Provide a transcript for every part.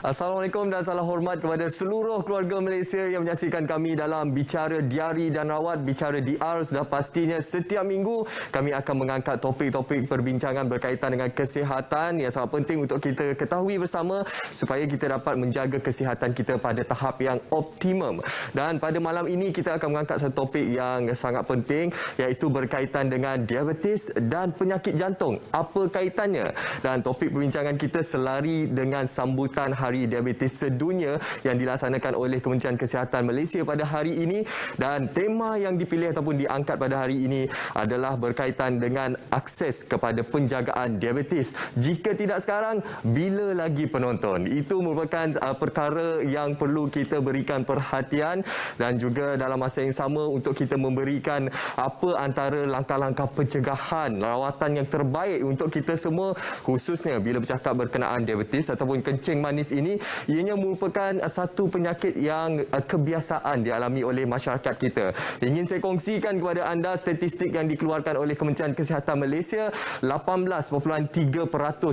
Assalamualaikum dan salam hormat kepada seluruh keluarga Malaysia yang menyaksikan kami dalam Bicara Diari dan Rawat, Bicara DR. Sudah pastinya setiap minggu kami akan mengangkat topik-topik perbincangan berkaitan dengan kesihatan yang sangat penting untuk kita ketahui bersama supaya kita dapat menjaga kesihatan kita pada tahap yang optimum. Dan pada malam ini kita akan mengangkat satu topik yang sangat penting, iaitu berkaitan dengan diabetes dan penyakit jantung. Apa kaitannya? Dan topik perbincangan kita selari dengan sambutan Hari Diabetes Sedunia yang dilaksanakan oleh Kementerian Kesihatan Malaysia pada hari ini, dan tema yang dipilih ataupun diangkat pada hari ini adalah berkaitan dengan akses kepada penjagaan diabetes. Jika tidak sekarang, bila lagi penonton? Itu merupakan perkara yang perlu kita berikan perhatian, dan juga dalam masa yang sama untuk kita memberikan apa antara langkah-langkah pencegahan rawatan yang terbaik untuk kita semua, khususnya bila bercakap berkenaan diabetes ataupun kencing manis ini. Ianya merupakan satu penyakit yang kebiasaan dialami oleh masyarakat kita. Ingin saya kongsikan kepada anda statistik yang dikeluarkan oleh Kementerian Kesihatan Malaysia. 18.3%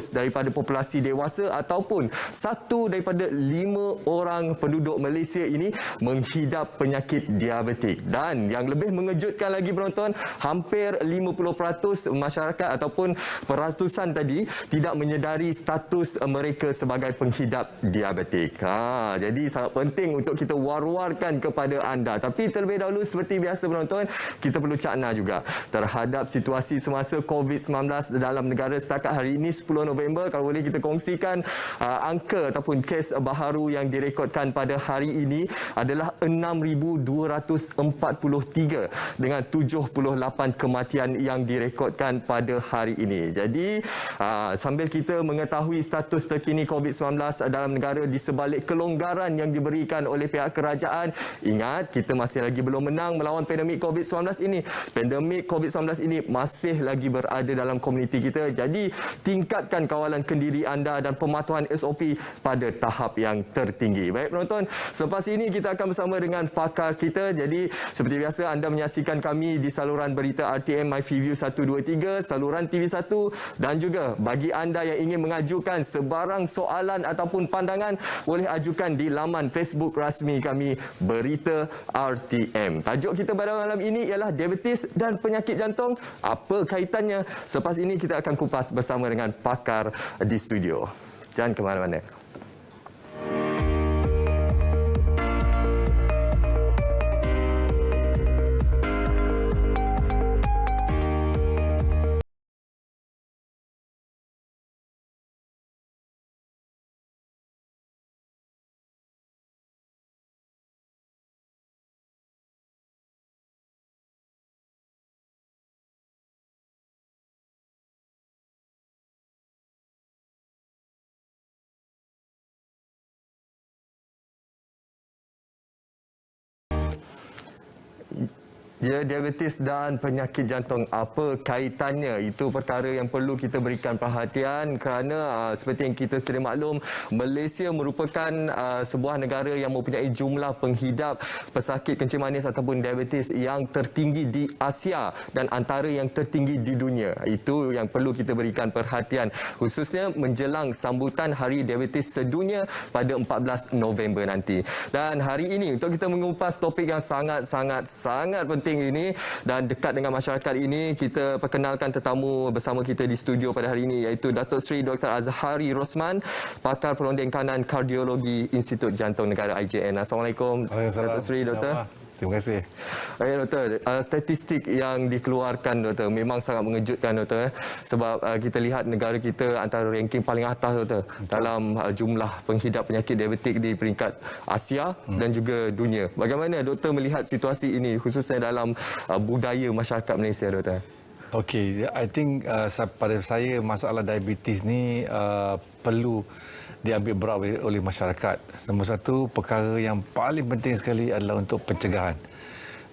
daripada populasi dewasa ataupun 1 daripada 5 orang penduduk Malaysia ini menghidap penyakit diabetik. Dan yang lebih mengejutkan lagi penonton, hampir 50% masyarakat ataupun peratusan tadi tidak menyedari status mereka sebagai penghidap diabetik. Jadi sangat penting untuk kita war-warkan kepada anda. Tapi terlebih dahulu, seperti biasa penonton, kita perlu cakna juga terhadap situasi semasa COVID-19 dalam negara setakat hari ini 10 November. Kalau boleh kita kongsikan angka ataupun kes baharu yang direkodkan pada hari ini adalah 6,243 dengan 78 kematian yang direkodkan pada hari ini. Jadi sambil kita mengetahui status terkini COVID-19 dalam negara di sebalik kelonggaran yang diberikan oleh pihak kerajaan, ingat kita masih lagi belum menang melawan pandemik COVID-19 ini. Pandemik COVID-19 ini masih lagi berada dalam komuniti kita. Jadi tingkatkan kawalan kendiri anda dan pematuhan SOP pada tahap yang tertinggi. Baik penonton, selepas ini kita akan bersama dengan pakar kita. Jadi seperti biasa anda menyaksikan kami di saluran berita RTM MyView 123, saluran TV1, dan juga bagi anda yang ingin mengajukan sebarang soalan ataupun pandangan, boleh ajukan di laman Facebook rasmi kami, Berita RTM. Tajuk kita pada malam ini ialah diabetes dan penyakit jantung. Apa kaitannya? Selepas ini kita akan kupas bersama dengan pakar di studio. Jangan ke mana-mana. Ya, diabetes dan penyakit jantung, apa kaitannya? Itu perkara yang perlu kita berikan perhatian kerana seperti yang kita sedia maklum, Malaysia merupakan sebuah negara yang mempunyai jumlah penghidap pesakit kencing manis ataupun diabetes yang tertinggi di Asia dan antara yang tertinggi di dunia. Itu yang perlu kita berikan perhatian, khususnya menjelang sambutan Hari Diabetes Sedunia pada 14 November nanti. Dan hari ini untuk kita mengupas topik yang sangat penting ini dan dekat dengan masyarakat ini, kita perkenalkan tetamu bersama kita di studio pada hari ini, iaitu Datuk Seri Dr. Azhari Rosman, pakar perunding kanan kardiologi Institut Jantung Negara IJN. Assalamualaikum Datuk Seri, Doktor. Terima kasih. Baik Doktor, statistik yang dikeluarkan Doktor memang sangat mengejutkan Doktor, sebab kita lihat negara kita antara ranking paling atas Doktor dalam jumlah penghidap penyakit diabetik di peringkat Asia dan juga dunia. Bagaimana Doktor melihat situasi ini khususnya dalam budaya masyarakat Malaysia Doktor? Okey, I think pada saya masalah diabetes ni perlu diambil berat oleh masyarakat. Nombor satu, perkara yang paling penting sekali adalah untuk pencegahan.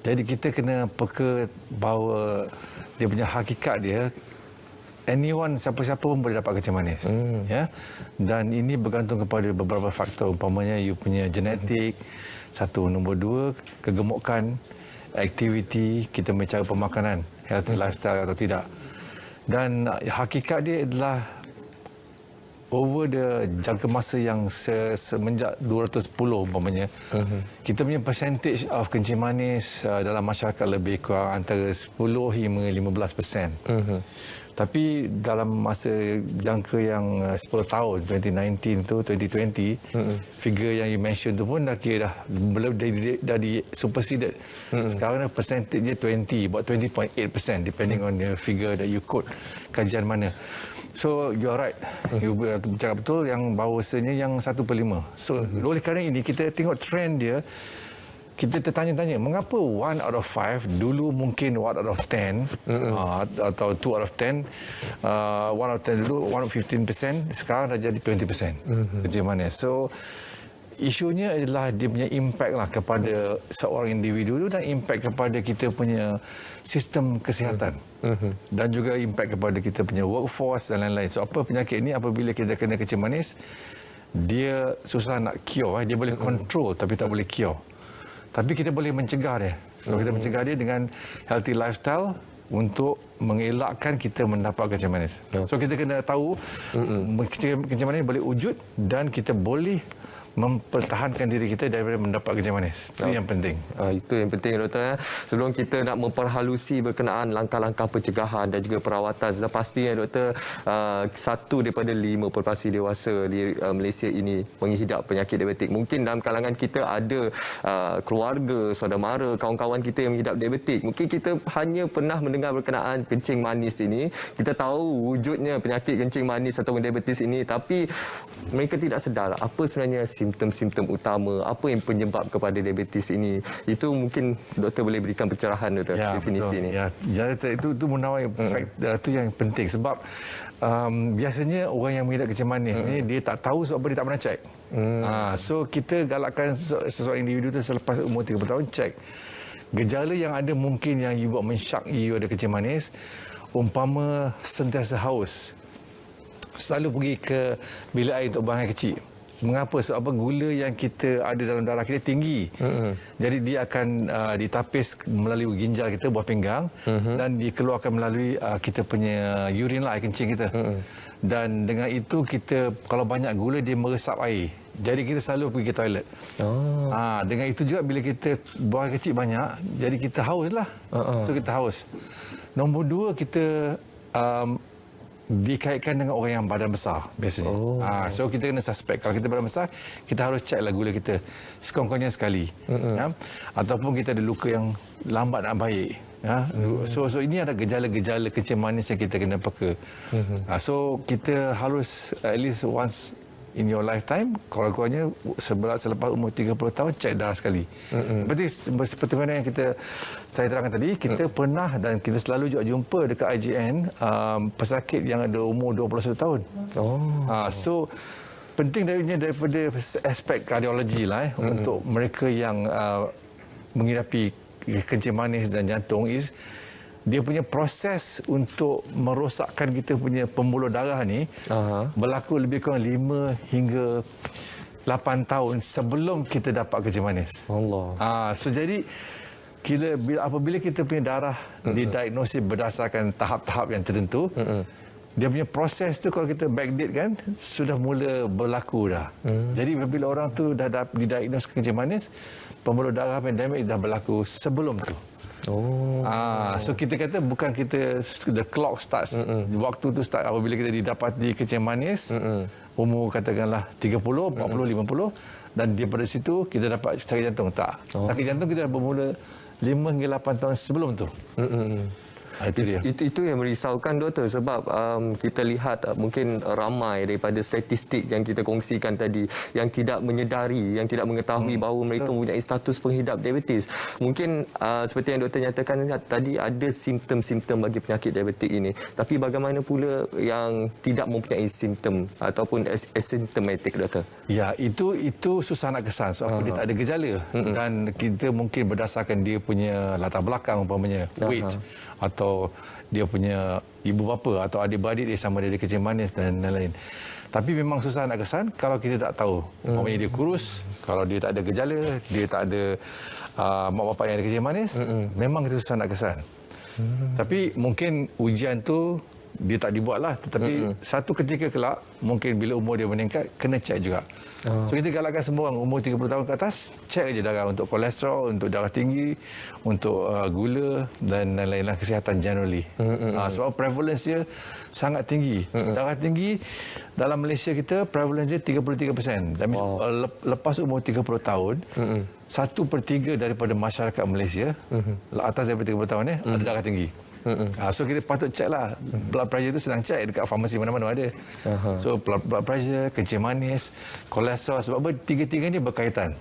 Jadi kita kena peka bahawa dia punya hakikat dia, anyone, siapa-siapa pun boleh dapat kencing manis. Ya? Dan ini bergantung kepada beberapa faktor, umpamanya you punya genetik, satu. Nombor dua, kegemukan, aktiviti, kita punya cara pemakanan, healthy lifestyle atau tidak. Dan hakikat dia adalah over the jangka masa yang semenjak 210 umpamanya, kita punya percentage of kencing manis dalam masyarakat lebih kurang antara 10 hingga 15%. Tapi dalam masa jangka yang 10 tahun, 2019 tu, 2020, figure yang you mention tu pun dah kira dah di superseded. Sekarang dah percentage dia about 20.8%, depending on the figure that you quote, kajian mana. So, you are right. You cakap betul yang bahawasanya yang 1/5. So, oleh kerana ini, kita tengok trend dia, kita tertanya-tanya, mengapa 1 out of 5, dulu mungkin 1 out of 10, atau 2 out of 10, 1 out of 10 dulu, 1 out of 15%, sekarang dah jadi 20%. Kencing manis. So, isunya adalah dia punya impact lah kepada seorang individu dan impact kepada kita punya sistem kesihatan. Dan juga impact kepada kita punya workforce dan lain-lain. So, apa penyakit ni apabila kita kena kencing manis, dia susah nak cure. Dia boleh control tapi tak boleh cure. Tapi kita boleh mencegah dia. So, kita mencegah dia dengan healthy lifestyle untuk mengelakkan kita mendapat kencing manis. So, kita kena tahu kencing manis boleh wujud dan kita boleh mempertahankan diri kita daripada mendapat kencing manis. Itu yang penting. Itu yang penting, Doktor. Sebelum kita nak memperhalusi berkenaan langkah-langkah pencegahan dan juga perawatan, sudah pastinya, Doktor, 1 daripada 5 populasi dewasa di Malaysia ini menghidap penyakit diabetik. Mungkin dalam kalangan kita ada keluarga, saudara mara, kawan-kawan kita yang menghidap diabetik. Mungkin kita hanya pernah mendengar berkenaan kencing manis ini. Kita tahu wujudnya penyakit kencing manis ataupun diabetes ini, tapi mereka tidak sedar apa sebenarnya simptom-simptom utama, apa yang penyebab kepada diabetes ini. Itu mungkin doktor boleh berikan pencerahan, Doktor, definisi ini. Ya, jadi itu menawai itu yang penting sebab biasanya orang yang mengidap kencing manis ni dia tak tahu sebab dia tak pernah cek. So kita galakkan seseorang individu tu selepas umur 30 tahun cek. Gejala yang ada mungkin yang you buat mensyak you ada kencing manis, umpama sentiasa haus, selalu pergi ke bilik air untuk buang air kecil. Mengapa? Sebab apa? Gula yang kita ada dalam darah kita tinggi. Jadi dia akan ditapis melalui ginjal kita, buah pinggang, dan dikeluarkan melalui kita punya urine lah, air kencing kita. Dan dengan itu kita, kalau banyak gula, dia meresap air. Jadi kita selalu pergi ke toilet. Dengan itu juga bila kita buang air kecil banyak, jadi kita haus lah. So kita haus. Nombor 2, kita dikaitkan dengan orang yang badan besar biasanya. So kita kena suspek. Kalau kita badan besar, kita harus ceklah gula kita sekurang-kurangnya sekali. Ataupun kita ada luka yang lambat nak baik. So ini ada gejala-gejala kencing manis yang kita kena peka. So kita harus at least once in your lifetime, kurang-kurangnya selepas umur 30 tahun, cek darah sekali. Seperti mana yang saya terangkan tadi, kita pernah dan kita selalu juga jumpa dekat IGN pesakit yang ada umur 21 tahun. So penting daripada aspek kardiologi lah untuk mereka yang mengidapi kencing manis dan jantung is dia punya proses untuk merosakkan kita punya pembuluh darah ni berlaku lebih kurang 5 hingga 8 tahun sebelum kita dapat kencing manis. So jadi apabila kita punya darah didiagnosis berdasarkan tahap-tahap yang tertentu, dia punya proses tu kalau kita backdate kan sudah mula berlaku dah. Jadi apabila orang tu dah didiagnosis kencing manis, pembuluh darah pandemik dah berlaku sebelum tu. So kita kata bukan kita the clock starts, waktu tu start apabila kita didapati kencing manis, umur katakanlah 30, 40, 50, dan daripada situ kita dapat sakit jantung. Tak. Sakit jantung kita dah bermula 5 hingga 8 tahun sebelum tu. Itu dia. Itu yang merisaukan, Doktor, sebab kita lihat mungkin ramai daripada statistik yang kita kongsikan tadi yang tidak menyedari, yang tidak mengetahui bahawa mereka mempunyai status penghidap diabetes. Mungkin seperti yang Doktor nyatakan tadi, ada simptom-simptom bagi penyakit diabetik ini. Tapi bagaimana pula yang tidak mempunyai simptom ataupun asymptomatic, Doktor? Ya, itu susah nak kesan sebab dia tak ada gejala. Dan kita mungkin berdasarkan dia punya latar belakang, umpamanya weight, atau dia punya ibu bapa atau adik-beradik dia sama dia kencing manis dan lain-lain. Tapi memang susah nak kesan kalau kita tak tahu. Maksudnya dia kurus, kalau dia tak ada gejala, dia tak ada mak bapak yang ada kencing manis, memang itu susah nak kesan. Tapi mungkin ujian tu dia tak dibuat lah. Tetapi satu ketika kelak, mungkin bila umur dia meningkat, kena cek juga. So kita galakkan semua orang umur 30 tahun ke atas, cek aja darah untuk kolesterol, untuk darah tinggi, untuk gula dan lain-lain kesihatan generally. Sebab prevalence dia sangat tinggi. Darah tinggi dalam Malaysia kita, prevalence dia 33%. Dan lepas umur 30 tahun, 1/3 daripada masyarakat Malaysia, atas daripada 30 tahun ada darah tinggi. So kita patut cek lah. Blood pressure tu senang cek dekat farmasi mana-mana ada. So blood pressure, kencing manis, kolesterol, sebab apa tiga-tiga ni berkaitan.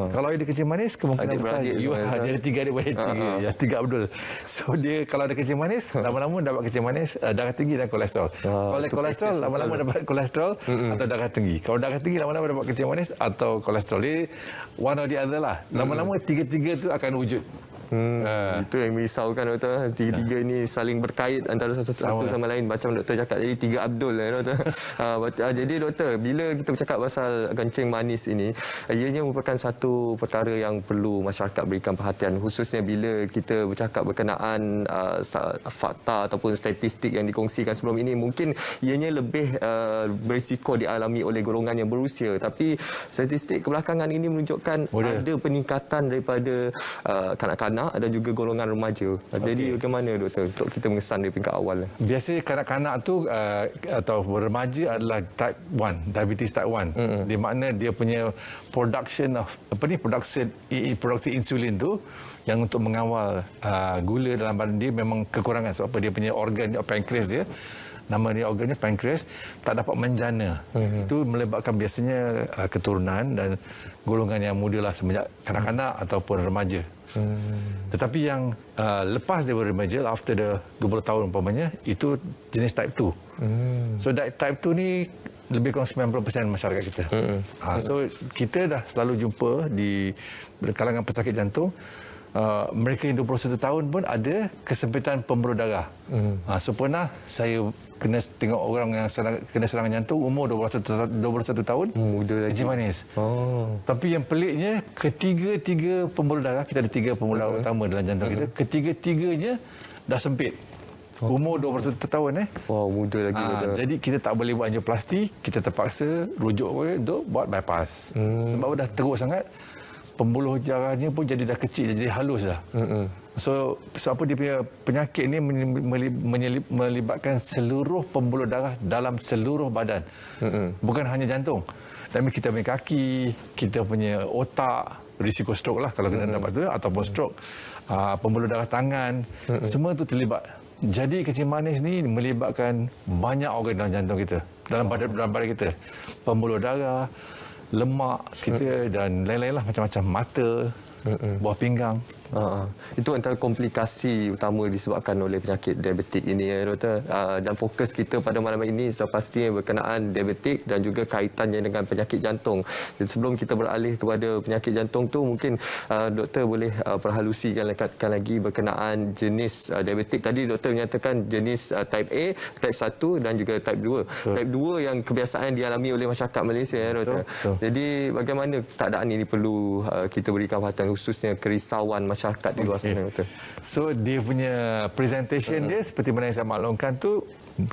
Kalau ada kencing manis, kemungkinan besar dia ada 3 adik-beradik 3. Ya, 3 Abdul. So dia kalau ada kencing manis, lama-lama dapat kencing manis, darah tinggi dan kolesterol. Kalau ada kolesterol, lama-lama dapat kolesterol atau darah tinggi. Kalau darah tinggi, lama-lama dapat kencing manis atau kolesterol. Jadi one or the other lah. Lama-lama tiga-tiga tu akan wujud. Itu yang merisaukan doktor. Tiga-tiga ni saling berkait antara satu sama lain. Macam doktor cakap jadi 3 Abdul lah doktor. Jadi doktor, bila kita bercakap pasal kencing manis ini, ianya merupakan satu perkara yang perlu masyarakat berikan perhatian, khususnya bila kita bercakap berkenaan fakta ataupun statistik yang dikongsikan sebelum ini. Mungkin ianya lebih berisiko dialami oleh golongan yang berusia, tapi statistik kebelakangan ini menunjukkan ada peningkatan daripada kanak-kanak dan juga golongan remaja. Jadi bagaimana doktor untuk kita mengesan dari peringkat awal? Biasanya kanak-kanak tu atau remaja adalah type 1, diabetes type 1. Di mana dia punya production insulin tu yang untuk mengawal gula dalam badan dia memang kekurangan. Sebab apa, dia punya organ pankreas dia, nama dia organnya pankreas, tak dapat menjana. Itu melibatkan biasanya keturunan dan golongan yang muda lah, semenjak kanak-kanak ataupun remaja. Tetapi yang lepas daripada remaja, after the 20 tahun umpamanya, itu jenis type 2. So type 2 ni lebih kurang 90% masyarakat kita. So kita dah selalu jumpa di kalangan pesakit jantung, mereka yang 21 tahun pun ada kesempitan pembuluh darah. So pernah saya kena tengok orang yang kena serangan jantung umur 21 tahun, muda lagi, kencing manis. Tapi yang peliknya, ketiga-tiga pembuluh darah, kita ada 3 pembuluh darah utama dalam jantung kita, ketiga-tiganya dah sempit. Umur 21 tahun muda lagi. Jadi kita tak boleh buat angioplasti, kita terpaksa rujuk untuk buat bypass. Sebab dah teruk sangat, pembuluh darahnya pun jadi dah kecil, jadi halus dah. So apa dia punya penyakit ni melibatkan seluruh pembuluh darah dalam seluruh badan. Bukan hanya jantung. Tapi kita punya kaki, kita punya otak, risiko stroke lah kalau kena dapat tu, ataupun stroke. Pembuluh darah tangan, semua tu terlibat. Jadi kencing manis ni melibatkan banyak organ dalam jantung kita, dalam badan kita. Pembuluh darah, lemak kita dan lain-lain lah, macam-macam, mata, buah pinggang. Itu antara komplikasi utama disebabkan oleh penyakit diabetik ini ya doktor. Dan fokus kita pada malam ini sudah pastinya berkenaan diabetik dan juga kaitannya dengan penyakit jantung. Jadi sebelum kita beralih kepada penyakit jantung tu, mungkin doktor boleh perhalusikan lagi berkenaan jenis diabetik. Tadi doktor menyatakan jenis type A, type 1 dan juga type 2. Type 2 yang kebiasaan dialami oleh masyarakat Malaysia ya doktor. Jadi bagaimana keadaan ini perlu kita berikan perhatian, khususnya kerisauan masyarakat di luar sana. So dia punya presentation dia seperti mana yang saya maklumkan tu,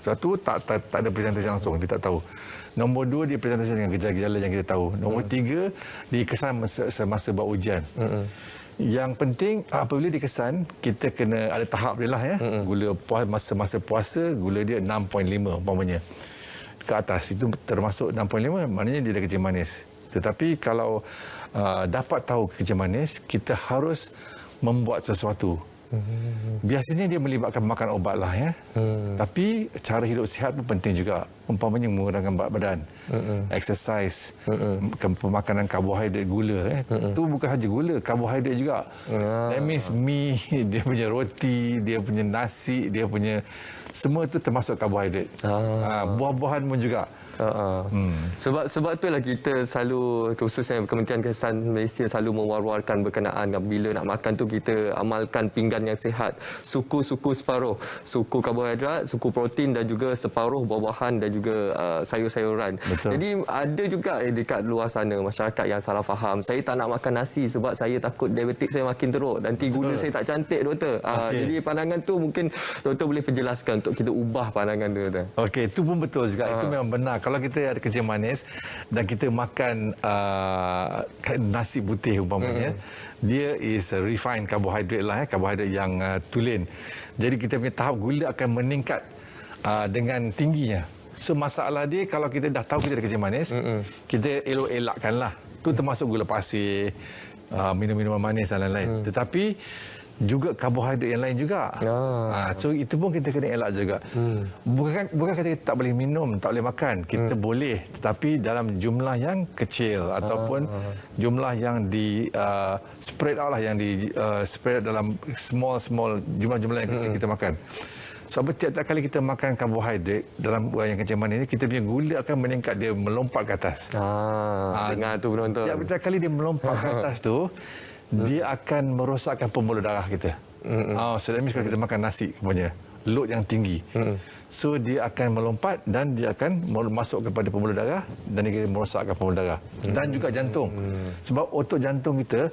satu tak ada presentation langsung, dia tak tahu. Nombor 2, dia presentation dengan gejala-gejala yang kita tahu. Nombor 3, dikesan semasa buat ujian. Yang penting apabila dikesan, kita kena ada tahap dia lah ya. Gula masa puasa, gula dia 6.5 umpamanya. Ke atas itu termasuk 6.5, maknanya dia dah kencing manis. Tetapi kalau dapat tahu kencing manis, kita harus membuat sesuatu. Biasanya dia melibatkan makan obat lah ya. Tapi cara hidup sihat pun penting juga. Umpamanya mengurangkan berat badan, exercise, pemakanan karbohidrat, gula. Itu bukan saja gula, karbohidrat juga. That means mie, dia punya roti, dia punya nasi, dia punya semua itu termasuk karbohidrat. Buah-buahan pun juga. Sebab itulah kita selalu, khususnya Kementerian Kesihatan Malaysia selalu mewar-warkan berkenaan bila nak makan tu kita amalkan pinggan yang sihat. Suku separuh, suku karbohidrat, suku protein dan juga separuh buah-buahan dan juga sayur-sayuran. Betul. Jadi ada juga dekat luar sana masyarakat yang salah faham. Saya tak nak makan nasi sebab saya takut diabetik saya makin teruk. Nanti gula saya tak cantik, doktor. Jadi pandangan tu mungkin doktor boleh penjelaskan untuk kita ubah pandangan tu, doktor. Okey, itu pun betul juga. Itu memang benar. Kalau kita ada kencing manis dan kita makan nasi putih umpamanya, dia is a refined carbohydrate lah, karbohidrat yang tulen. Jadi kita punya tahap gula akan meningkat dengan tingginya. So masalah dia kalau kita dah tahu kita ada kencing manis, kita elak-elakkanlah. Itu termasuk gula pasir, minum-minuman manis dan lain-lain. Tetapi juga karbohidrat yang lain juga. So itu pun kita kena elak juga. Bukan kata kita tak boleh minum, tak boleh makan. Kita boleh, tetapi dalam jumlah yang kecil ataupun jumlah yang di spread out lah, yang di spread out dalam small jumlah-jumlah yang kecil kita makan. Sebab tiap-tiap kali kita makan karbohidrat dalam yang kencing manis ni, kita punya gula akan meningkat, dia melompat ke atas. Dengar tu penonton. Tiap-tiap kali dia melompat ke atas tu, dia akan merosakkan pembuluh darah kita. So that means kalau kita makan nasi punya load yang tinggi, so dia akan melompat dan dia akan masuk kepada pembuluh darah dan dia merosakkan pembuluh darah dan juga jantung. Sebab otot jantung kita,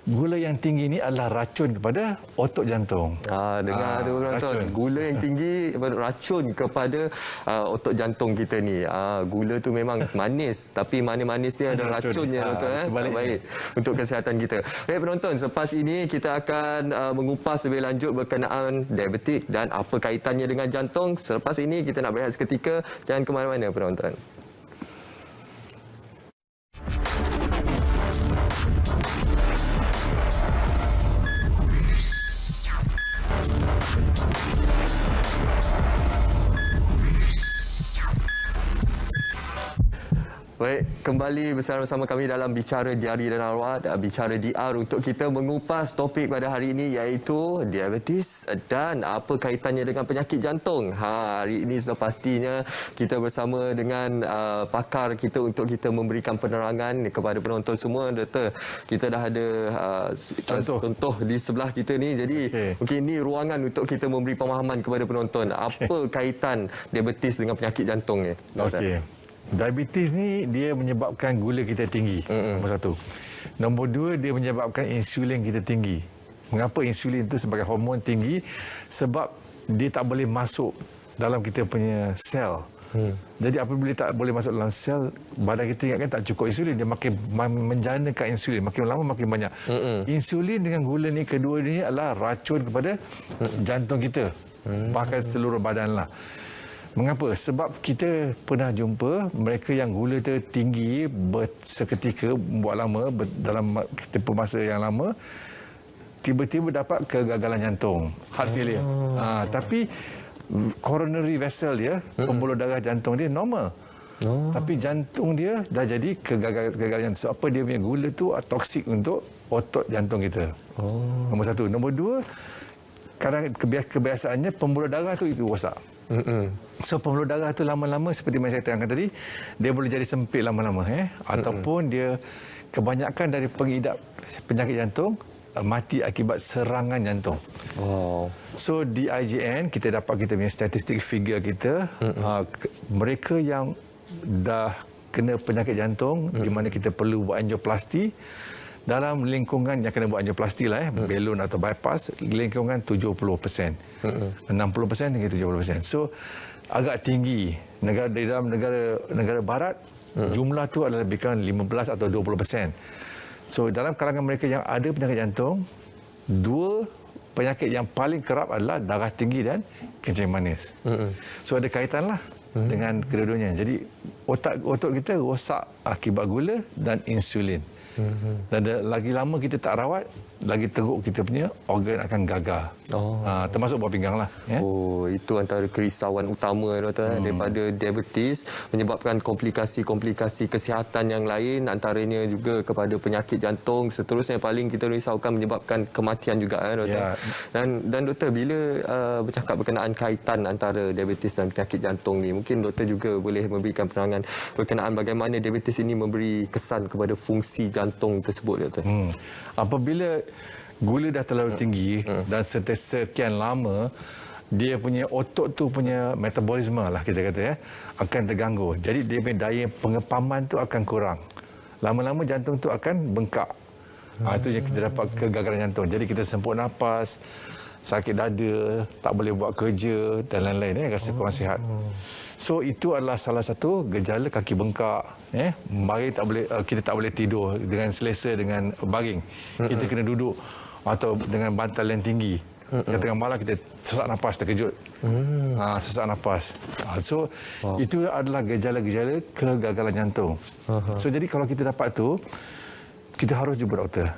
gula yang tinggi ni adalah racun kepada otot jantung. Dengar tu penonton. Gula yang tinggi racun kepada otot jantung kita ni. Gula tu memang manis, tapi manis-manis dia ada racunnya, doktor. Baik untuk kesihatan kita. Baik penonton, selepas ini kita akan mengupas lebih lanjut berkenaan diabetik dan apa kaitannya dengan jantung. Selepas ini kita nak berehat seketika. Jangan ke mana-mana penonton. Baik, kembali bersama kami dalam Bicara Diari dan Rawat, Bicara DR untuk kita mengupas topik pada hari ini iaitu diabetes dan apa kaitannya dengan penyakit jantung. Hari ini sudah pastinya kita bersama dengan pakar kita untuk kita memberikan penerangan kepada penonton semua. Doktor, kita dah ada contoh di sebelah kita ni. Jadi mungkin ini ruangan untuk kita memberi pemahaman kepada penonton. Apa kaitan diabetes dengan penyakit jantung ni? Okey. Diabetes ni dia menyebabkan gula kita tinggi, nombor satu. Nombor dua, dia menyebabkan insulin kita tinggi. Mengapa insulin itu sebagai hormon tinggi? Sebab dia tak boleh masuk dalam kita punya sel. Jadi apabila tak boleh masuk dalam sel, badan kita ingatkan tak cukup insulin, dia makin menjanakan insulin, makin lama makin banyak. Insulin dengan gula ni, kedua ni adalah racun kepada jantung kita, bahkan seluruh badan lah. Mengapa? Sebab kita pernah jumpa mereka yang gula tu tinggi seketika, buat lama, dalam tempoh masa yang lama, tiba-tiba dapat kegagalan jantung, heart failure. Tapi coronary vessel dia, pembuluh darah jantung dia normal. Tapi jantung dia dah jadi kegagalan jantung. Sebab apa? Dia punya gula tu toksik untuk otot jantung kita. Nombor satu. Nombor dua, kadang kebiasaannya pembuluh darah tu rosak. So pembuluh darah tu lama-lama seperti yang saya terangkan tadi, dia boleh jadi sempit lama-lama, ataupun dia kebanyakan dari pengidap penyakit jantung mati akibat serangan jantung. So di IJN kita dapat kita punya statistik figure kita, mereka yang dah kena penyakit jantung di mana kita perlu buat angioplasti, dalam lingkungan yang kena buat angioplasti lah, balloon atau bypass, lingkungan 70%. 60% hingga 70%. So agak tinggi. Di dalam negara barat, jumlah tu adalah lebih kurang 15 atau 20%. So dalam kalangan mereka yang ada penyakit jantung, dua penyakit yang paling kerap adalah darah tinggi dan kencing manis. So ada kaitan lah dengan kedua-duanya. Jadi otot kita rosak akibat gula dan insulin. Dan lagi lama kita tak rawat, lagi teruk kita punya organ akan gagal. Termasuk buah pinggang lah. Itu antara kerisauan utama, doktor, daripada diabetes, menyebabkan komplikasi-komplikasi kesihatan yang lain, antaranya juga kepada penyakit jantung. Seterusnya paling kita risaukan menyebabkan kematian juga, doktor. Dan doktor, bila bercakap berkenaan kaitan antara diabetes dan penyakit jantung ni, mungkin doktor juga boleh memberikan penerangan berkenaan bagaimana diabetes ini memberi kesan kepada fungsi jantung tersebut, doktor. Apabila gula dah terlalu tinggi dan sekian lama, dia punya otot tu punya metabolisme lah kita kata akan terganggu. Jadi dia punya daya pengepaman tu akan kurang. Lama-lama jantung tu akan bengkak. Itu yang kita dapat kegagalan jantung. Jadi kita semput nafas, sakit dada, tak boleh buat kerja dan lain-lain rasa kurang sihat. So itu adalah salah satu gejala kaki bengkak. Baring tak boleh, kita tak boleh tidur dengan selesa dengan baring. Kita kena duduk atau dengan bantal yang tinggi. Tengah malam kita sesak nafas terkejut. Sesak nafas. So itu adalah gejala-gejala kegagalan jantung. So jadi kalau kita dapat tu, kita harus jumpa doktor.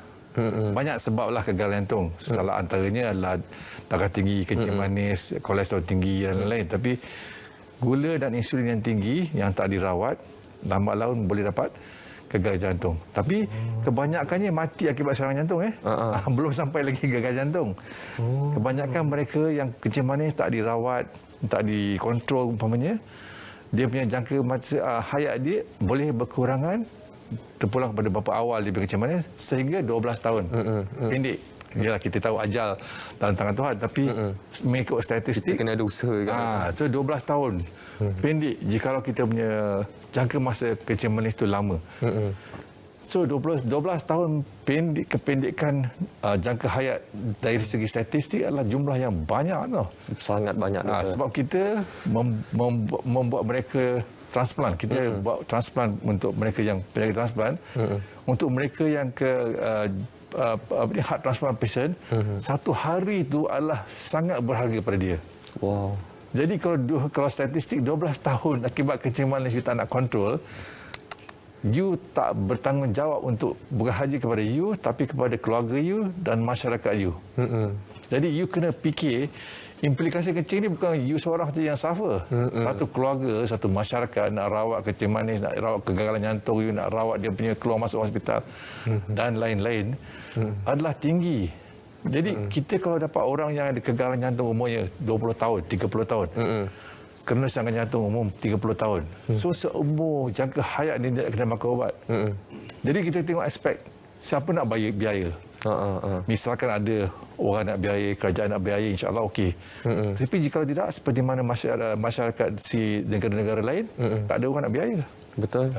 Banyak sebablah kegagalan jantung. Salah antaranya adalah darah tinggi, kencing manis, kolesterol tinggi dan lain-lain. Tapi gula dan insulin yang tinggi yang tak dirawat, lambat laun boleh dapat gagal jantung. Tapi kebanyakannya mati akibat serangan jantung. Belum sampai lagi gagal jantung. Kebanyakan mereka yang kencing manis tak dirawat, tak dikontrol umpamanya, dia punya jangka masa hayat dia boleh berkurangan terpulang pada bapa awal dia kencing manis sehingga 12 tahun. Pendek. Yalah, kita tahu ajal dalam tangan Tuhan, tapi mengikut statistik kita kena ada usaha kan. So 12 tahun. Pendek jikalau kita punya jangka masa kencing manis tu lama. So 12 tahun kependekan jangka hayat dari segi statistik adalah jumlah yang banyak tau. Sangat banyak. Sebab kita membuat mereka transplant. Kita buat transplant untuk mereka yang penyakit transplant. Untuk mereka yang heart transplant patient, satu hari itu adalah sangat berharga pada dia. Wow. Jadi kalau statistik 12 tahun akibat kencing manis you tak nak kontrol, you tak bertanggungjawab untuk bukan sahaja kepada you tapi kepada keluarga you dan masyarakat you. Jadi you kena fikir implikasi kencing ni bukan you seorang saja yang suffer. Satu keluarga, satu masyarakat nak rawat kencing manis, nak rawat kegagalan jantung you, nak rawat dia punya keluar masuk hospital dan lain-lain adalah tinggi. Jadi kita kalau dapat orang yang ada kegagalan jantung umurnya 20 tahun, 30 tahun, kena serangan jantung umum 30 tahun. So seumur jangka hayat ni dia kena makan ubat. Jadi kita tengok aspek siapa nak bayar biaya. Misalkan ada orang nak biaya, kerajaan nak biaya, insya-Allah okey. Tapi jika tidak, seperti mana masyarakat si negara-negara lain, tak ada orang nak biaya. Betul.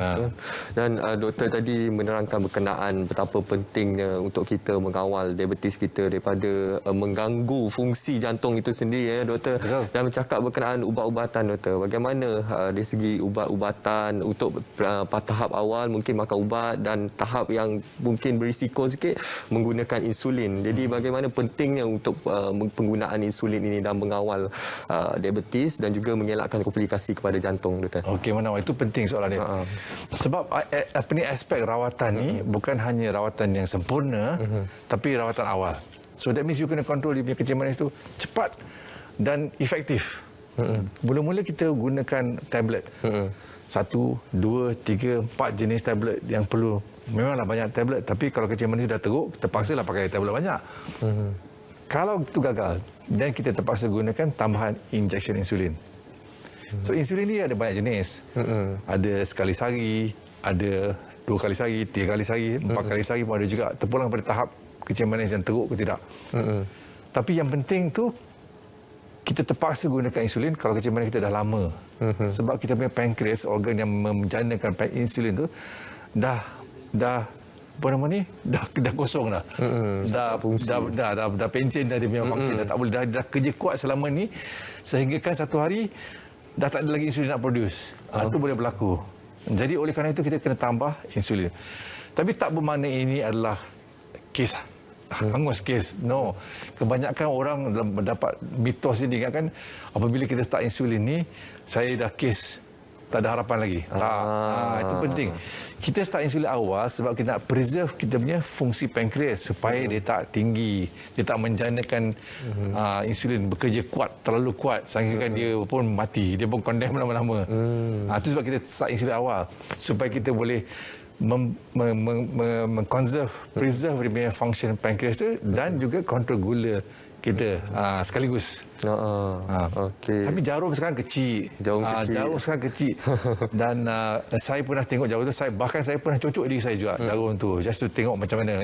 Dan doktor tadi menerangkan berkenaan betapa pentingnya untuk kita mengawal diabetes kita daripada mengganggu fungsi jantung itu sendiri, doktor. Betul. Dan bercakap berkenaan ubat-ubatan, doktor. Bagaimana dari segi ubat-ubatan untuk tahap awal mungkin makan ubat dan tahap yang mungkin berisiko sikit menggunakan insulin. Jadi bagaimana pentingnya untuk penggunaan insulin ini dalam mengawal diabetes dan juga mengelakkan komplikasi kepada jantung, doktor. Okey, mana itu penting soalan dia. Sebab aspek rawatan ni bukan hanya rawatan yang sempurna, tapi rawatan awal. So that means you kena kontrol dia punya kencing manis tu cepat dan efektif. Mula-mula kita gunakan tablet. 1, 2, 3, 4 jenis tablet yang perlu. Memanglah banyak tablet, tapi kalau kencing manis dah teruk, terpaksalah pakai tablet banyak. Kalau itu gagal, dan kita terpaksa gunakan tambahan injection insulin. So insulin ni ada banyak jenis. Ada sekali sehari, ada 2 kali sehari, 3 kali sehari, 4 kali sehari pun ada juga. Terpulang pada tahap kencing manis yang teruk ke tidak. Tapi yang penting tu kita terpaksa gunakan insulin kalau kencing manis kita dah lama. Sebab kita punya pankreas, organ yang menjanakan insulin tu dah apa nama ni? Dah kosong dah. Dah pencen dah dia punya fungsi, dah tak boleh dah kerja kuat selama ni sehingga kan satu hari dah tak ada lagi insulin nak produce. Itu boleh berlaku. Jadi oleh kerana itu kita kena tambah insulin. Tapi tak bermakna ini adalah kes hangus kes. No. Kebanyakan orang dapat mitos ini ingatkan apabila kita start insulin ni saya dah kes, tak ada harapan lagi. Itu penting. Kita start insulin awal sebab kita nak preserve kita punya fungsi pankreas supaya dia tak tinggi, dia tak menjanakan insulin bekerja kuat, terlalu kuat sehingga dia pun mati, dia pun condemn lama-lama. Itu sebab kita start insulin awal supaya kita boleh preserve dia punya function pankreas tu dan juga kontrol gula kita sekaligus. Okey. Tapi jarum sekarang kecil. Jarum sekarang kecil. Dan saya pernah tengok jarum tu, saya pernah cocok diri saya juga jarum tu just to tengok macam mana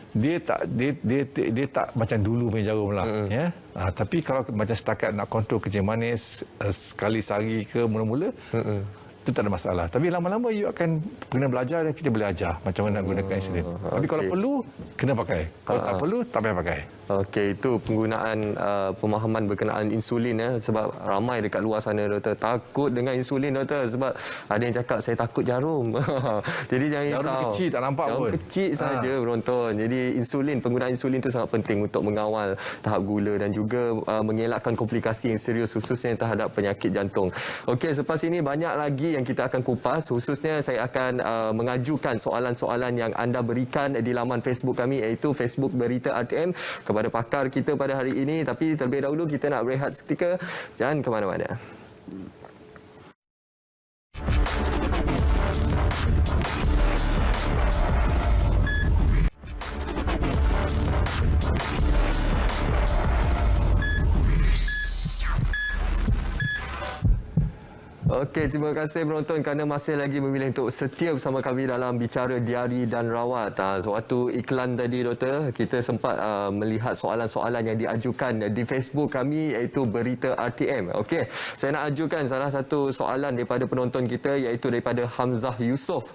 dia tak macam dulu punya jarum lah. Ya. Tapi kalau macam setakat nak kontrol kencing manis sekali sehari ke mula-mula, itu tak ada masalah. Tapi lama-lama you akan kena belajar dan kita boleh ajar macam mana nak gunakan insulin. Tapi kalau perlu, kena pakai. Kalau tak perlu, tak payah pakai. Okey, itu penggunaan pemahaman berkenaan insulin sebab ramai dekat luar sana doktor takut dengan insulin doktor sebab ada yang cakap saya takut jarum. Jadi jangan risau. Jarum kecil tak nampak jarum pun. Kecil saja penonton. Jadi penggunaan insulin itu sangat penting untuk mengawal tahap gula dan juga mengelakkan komplikasi yang serius khususnya terhadap penyakit jantung. Okey, selepas ini banyak lagi yang kita akan kupas, khususnya saya akan mengajukan soalan-soalan yang anda berikan di laman Facebook kami iaitu Facebook Berita RTM kepada pakar kita pada hari ini. Tapi terlebih dahulu kita nak berehat seketika. Jangan ke mana-mana. Okey, terima kasih penonton kerana masih lagi memilih untuk setia bersama kami dalam Bicara Diari dan Rawat. Sewaktu iklan tadi doktor, kita sempat melihat soalan-soalan yang diajukan di Facebook kami iaitu Berita RTM. Okey, saya nak ajukan salah satu soalan daripada penonton kita iaitu daripada Hamzah Yusof.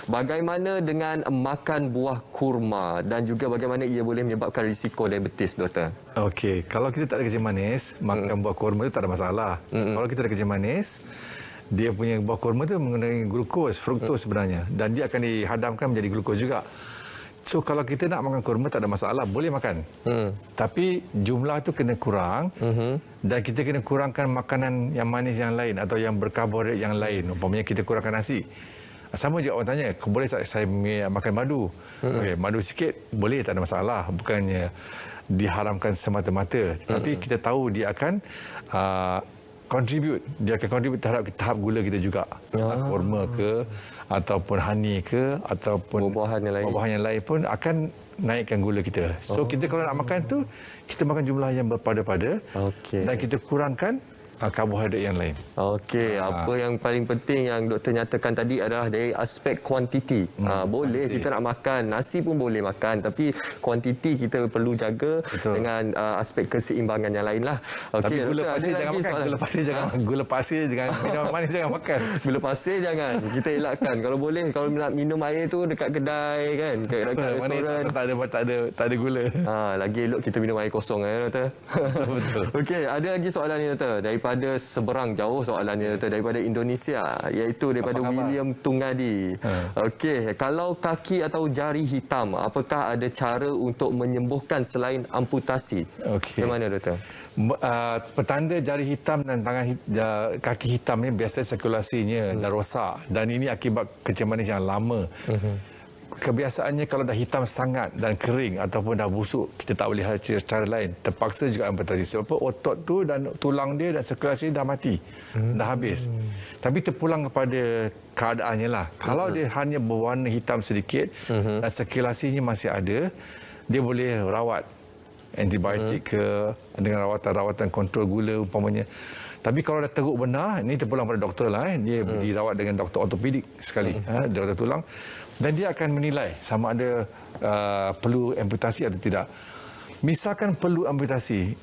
Bagaimana dengan makan buah kurma dan juga bagaimana ia boleh menyebabkan risiko diabetes doktor? Okey, kalau kita tak ada kencing manis, makan buah kurma itu tak ada masalah. Kalau kita ada kencing manis, dia punya buah kurma itu mengandungi glukos, fruktos sebenarnya. Dan dia akan dihadamkan menjadi glukos juga. So, kalau kita nak makan kurma tak ada masalah, boleh makan. Tapi jumlah tu kena kurang dan kita kena kurangkan makanan yang manis yang lain atau yang berkarbohidrat yang lain. Umpamanya kita kurangkan nasi. Sama juga orang tanya, boleh tak saya makan madu? Okay, madu sikit, boleh, tak ada masalah. Bukannya diharamkan semata-mata. Tapi kita tahu dia akan dia akan contribute terhadap tahap gula kita juga. Kurma ke ataupun honey ke ataupun buah-buahan yang lain pun akan naikkan gula kita. So kita kalau nak makan tu, kita makan jumlah yang berpada-pada dan kita kurangkan karbohidrat yang lain. Okey, apa yang paling penting yang doktor nyatakan tadi adalah dari aspek kuantiti. Boleh kita nak makan, nasi pun boleh makan, tapi kuantiti kita perlu jaga dengan aspek keseimbangan yang lain lah. Tapi gula pasir jangan makan. Gula pasir jangan minum manis jangan makan. Gula pasir jangan. Kita elakkan. Kalau boleh, kalau nak minum air tu dekat kedai kan, dekat restoran. Tak ada gula. Lagi elok kita minum air kosong doktor. Betul. Okey, ada lagi soalan ni doktor daripada seberang jauh soalannya doktor daripada Indonesia iaitu daripada William Tungadi. Okey, kalau kaki atau jari hitam, apakah ada cara untuk menyembuhkan selain amputasi? Bagaimana doktor? Petanda jari hitam dan kaki hitam ni biasanya sirkulasinya dah rosak dan ini akibat kencing manis yang lama. Kebiasaannya kalau dah hitam sangat dan kering ataupun dah busuk, kita tak boleh cara lain, terpaksa juga amputasi. Sebab otot tu dan tulang dia dan sirkulasi dah mati, dah habis. Tapi terpulang kepada keadaannya lah. Kalau dia hanya berwarna hitam sedikit dan sirkulasinya masih ada, dia boleh rawat antibiotik ke dengan rawatan kontrol gula umpamanya. Tapi kalau dah teruk benar, ini terpulang pada doktor lah. Dia dirawat dengan doktor ortopedik sekali, doktor tulang. Dan dia akan menilai sama ada perlu amputasi atau tidak. Misalkan perlu amputasi,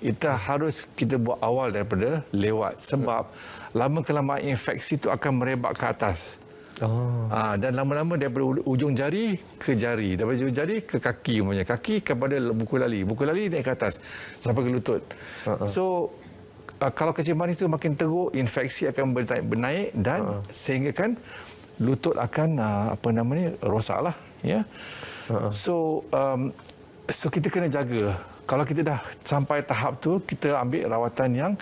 kita buat awal daripada lewat. Sebab lama-kelamaan infeksi itu akan merebak ke atas. Dan lama-lama daripada ujung jari ke jari, daripada ujung jari ke kaki umpamanya, kaki kepada buku lali naik ke atas sampai ke lutut. So kalau kencing manis itu makin teruk, infeksi akan bernaik dan sehingga kan lutut akan rosaklah, ya. So kita kena jaga. Kalau kita dah sampai tahap tu, kita ambil rawatan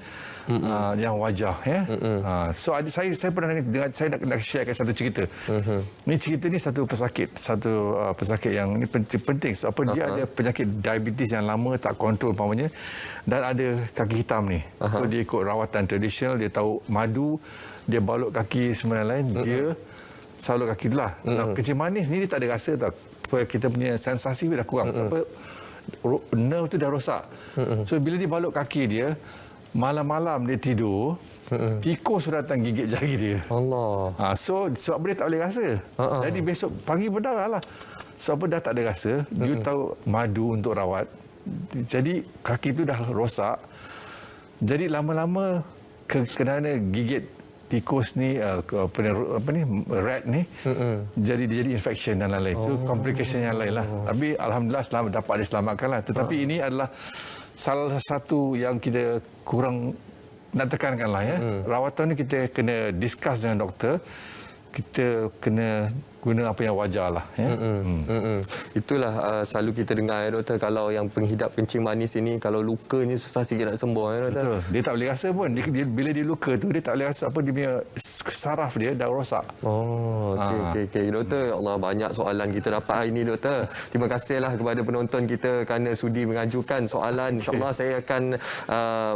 yang wajar, ya. So saya pernah dengar, saya nak sharekan satu cerita. Ni cerita ni satu pesakit yang ni penting sebab dia ada penyakit diabetes yang lama tak kontrol umpamanya dan ada kaki hitam ni. So dia ikut rawatan tradisional, dia tahu madu, dia balut kaki sebenarnya lain, dia salur kaki tu lah. Kencing manis ni dia tak ada rasa tau. Kita punya sensasi dah kurang. Sebab nerve tu dah rosak. So bila dia balut kaki dia, malam-malam dia tidur, tikus sudah datang gigit jari dia. Allah. So sebab dia tak boleh rasa. Jadi besok pagi berdarah lah. Sebab dah tak ada rasa, you tahu madu untuk rawat. Jadi kaki tu dah rosak. Jadi lama-lama kerana gigit tikus ni apa ni rat ni jadi infection dan lain-lain. So complication yang lain lah. Tapi alhamdulillah dapat diselamatkan lah. Tetapi ini adalah salah satu yang kita kurang nak tekankan lah ya. Rawatan ni kita kena discuss dengan doktor. Kita kena guna apa yang wajar lah. Ya? Itulah selalu kita dengar ya doktor, kalau yang penghidap kencing manis ini, kalau luka ni susah sikit nak sembuh ya doktor. Betul. Dia tak boleh rasa pun. Bila dia luka tu, dia tak boleh rasa apa, dia punya saraf dia dah rosak. Okey. Doktor, ya Allah, banyak soalan kita dapat hari ini doktor. Terima kasihlah kepada penonton kita kerana sudi mengajukan soalan. InsyaAllah saya akan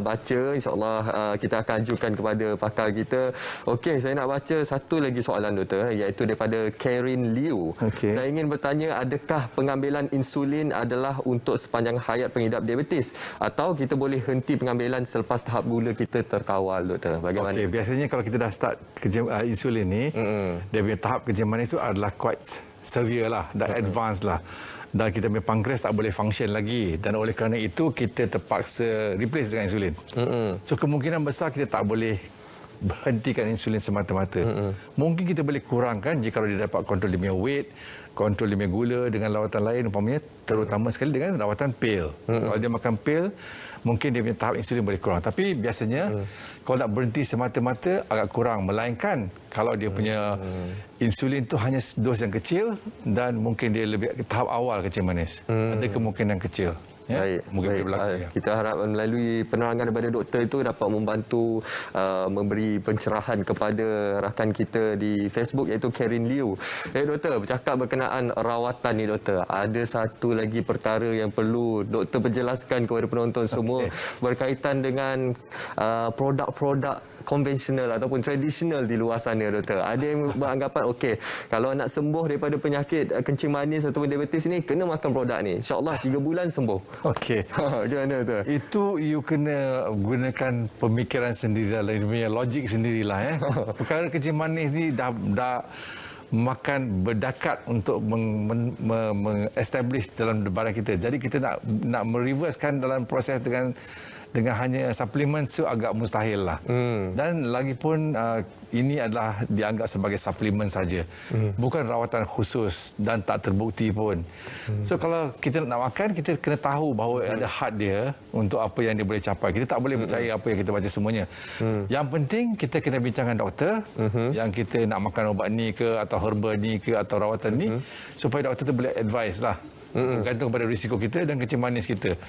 baca. InsyaAllah kita akan ajukan kepada pakar kita. Okey, saya nak baca satu lagi soalan doktor, iaitu daripada Karen Liu. Saya ingin bertanya, adakah pengambilan insulin adalah untuk sepanjang hayat pengidap diabetes atau kita boleh henti pengambilan selepas tahap gula kita terkawal doktor? Bagaimana? Okey, biasanya kalau kita dah start insulin ni, dia punya tahap kencing manis tu adalah quite severe lah, dah advanced lah. Dan kita punya pankreas tak boleh function lagi, dan oleh kerana itu kita terpaksa replace dengan insulin. So kemungkinan besar kita tak boleh berhentikan insulin semata-mata. Mungkin kita boleh kurangkan jika dia dapat kontrol dia punya weight, kontrol dia punya gula dengan rawatan lain, umpamanya terutama sekali dengan rawatan pil. Kalau dia makan pil, mungkin dia punya tahap insulin boleh kurang. Tapi biasanya kalau nak berhenti semata-mata agak kurang, melainkan kalau dia punya insulin tu hanya dos yang kecil dan mungkin dia lebih tahap awal kencing manis. Ada kemungkinan kecil. Ya, baik. Kita harap melalui penerangan daripada doktor itu dapat membantu memberi pencerahan kepada rakan kita di Facebook, iaitu Karen Liu. Doktor, bercakap berkenaan rawatan ni doktor, ada satu lagi perkara yang perlu doktor perjelaskan kepada penonton semua berkaitan dengan produk-produk konvensional ataupun tradisional di luar sana doktor. Ada yang beranggapan kalau nak sembuh daripada penyakit kencing manis ataupun diabetes ni, kena makan produk ni. InsyaAllah 3 bulan sembuh. Okey. Macam mana tu? Itu you kena gunakan pemikiran sendiri lah, punya logik sendirilah ya. Perkara kencing manis ni dah makan berdakat untuk meng-establish dalam badan kita. Jadi kita nak mereversekan dalam proses dengan hanya suplemen tu agak mustahil lah. Dan lagipun ini adalah dianggap sebagai suplemen saja, bukan rawatan khusus dan tak terbukti pun. So kalau kita nak makan, kita kena tahu bahawa ada had dia untuk apa yang dia boleh capai. Kita tak boleh percaya apa yang kita baca semuanya. Yang penting kita kena bincang dengan doktor yang kita nak makan ubat ni ke atau herba ni ke atau rawatan ni, supaya doktor tu boleh advise lah, bergantung pada risiko kita dan kencing manis kita.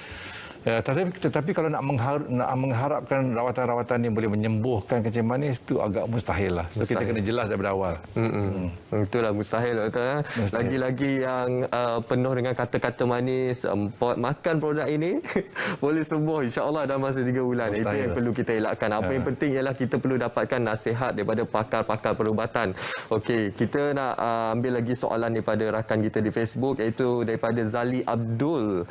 Tetapi kalau nak mengharapkan rawatan-rawatan yang boleh menyembuhkan kencing manis, itu agak mustahil lah. So kita kena jelas daripada awal. Itulah mustahil doktor. Lagi-lagi yang penuh dengan kata-kata manis, makan produk ini boleh sembuh insya-Allah dalam masa 3 bulan. Mustahil. Itu yang perlu kita elakkan. Apa yang penting ialah kita perlu dapatkan nasihat daripada pakar-pakar perubatan. Okey, kita nak ambil lagi soalan daripada rakan kita di Facebook, iaitu daripada Zali Abdul.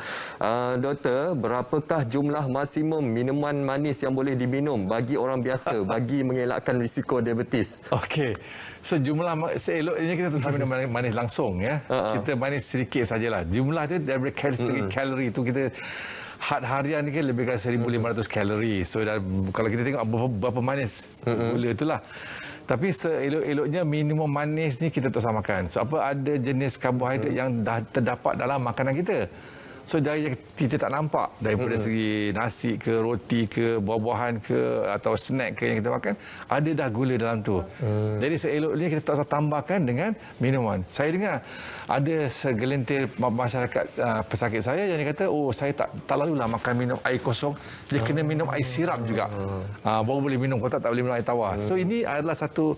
Doktor, berapakah jumlah maksimum minuman manis yang boleh diminum bagi orang biasa bagi mengelakkan risiko diabetes? Okey. So seeloknya kita tak minum manis langsung ya. Kita manis sedikit sajalah. Jumlah tu daripada segi kalori tu kita had harian ni kan lebih kurang 1,500 kalori. So kalau kita tengok berapa manis gula itulah. Tapi seelok-eloknya minum manis ni kita tak samakan. So apa ada jenis karbohidrat yang dah terdapat dalam makanan kita. So dari yang kita tak nampak, daripada segi nasi ke, roti ke, buah-buahan ke atau snack ke yang kita makan, ada dah gula dalam tu. Jadi seeloknya kita tak usah tambahkan dengan minuman. Saya dengar ada segelintir masyarakat pesakit saya yang dia kata, saya tak lalulah makan minum air kosong, dia kena minum air sirap juga. Baru boleh minum, kalau tak boleh minum air tawar. So ini adalah satu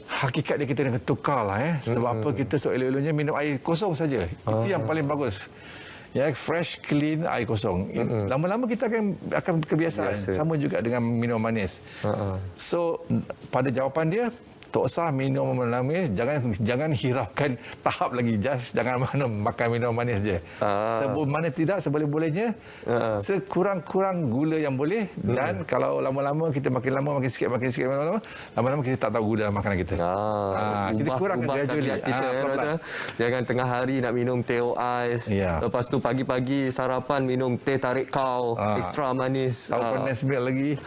hakikat dia, kita kena tukarlah Sebab apa kita seelok-eloknya minum air kosong saja. Itu yang paling bagus. Ya, fresh, clean, air kosong. Lama-lama kita akan kebiasaan. Sama juga dengan minum manis. So, pada jawapan dia, tak usah minum manis, jangan hiraukan tahap lagi. Just jangan makan minum manis je. Mana tidak seboleh-bolehnya, sekurang-kurang gula yang boleh, dan kalau lama-lama kita makin lama makin sikit lama-lama kita tak tahu gula dalam makanan kita. Kita kurangkan gradually kita, jangan tengah hari nak minum teh ais, lepas tu pagi-pagi sarapan minum teh tarik kau ekstra manis, panas sikit lagi.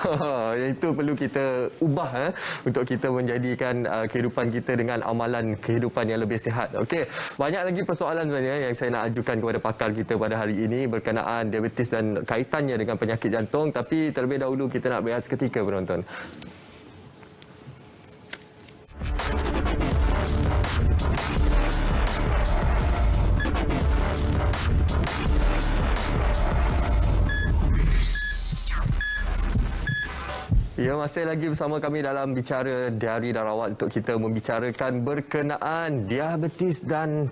Itu perlu kita ubah untuk kita menjadikan kehidupan kita dengan amalan kehidupan yang lebih sihat. Okey, banyak lagi persoalan sebenarnya yang saya nak ajukan kepada pakar kita pada hari ini berkenaan diabetes dan kaitannya dengan penyakit jantung, tapi terlebih dahulu kita nak berehat seketika, penonton. Ya, masih lagi bersama kami dalam Bicara Diari dan Rawat untuk kita membicarakan berkenaan diabetes dan